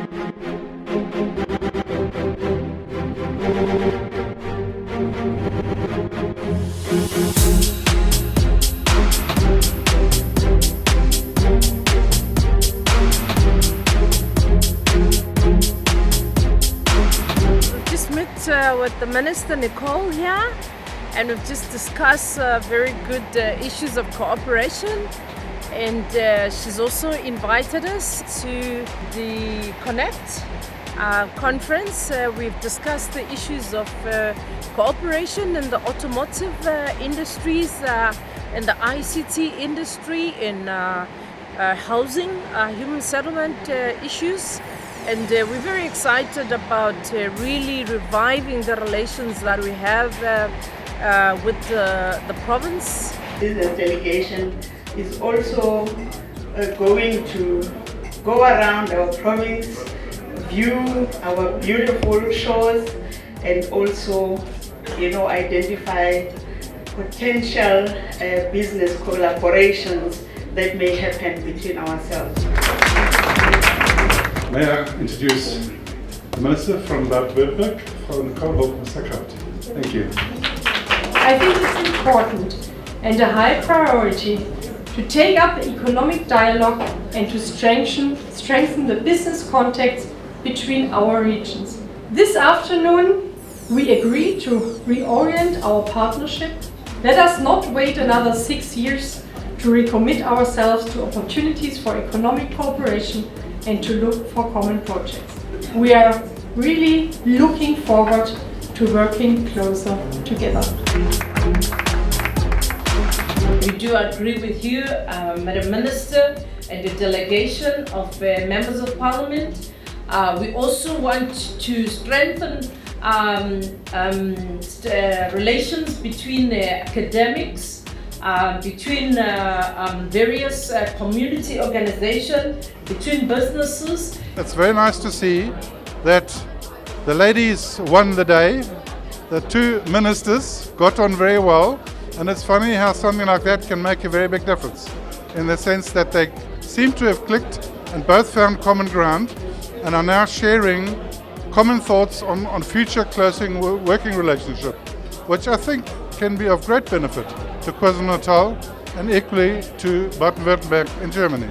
Just met with the Minister Nicole here, and we've just discussed very good issues of cooperation. And she's also invited us to the Connect conference. We've discussed the issues of cooperation in the automotive industries, in the ICT industry, in housing, human settlement issues. And we're very excited about really reviving the relations that we have with the province. This delegation is also going to go around our province, view our beautiful shores, and also, identify potential business collaborations that may happen between ourselves. May I introduce the Minister from Baden-Württemberg, Frau Nicole Holtmeister-Kraut. Thank you. I think it's important and a high priority to take up the economic dialogue and to strengthen the business contacts between our regions. This afternoon, we agreed to reorient our partnership. Let us not wait another 6 years to recommit ourselves to opportunities for economic cooperation and to look for common projects. We are really looking forward to working closer together. We do agree with you, Madam Minister, and the delegation of members of Parliament. We also want to strengthen relations between academics, between various community organizations, between businesses. It's very nice to see that the ladies won the day. The two ministers got on very well, and it's funny how something like that can make a very big difference, in the sense that they seem to have clicked and both found common ground and are now sharing common thoughts on future closer working relationship, which I think can be of great benefit to KwaZulu-Natal and equally to Baden-Württemberg in Germany.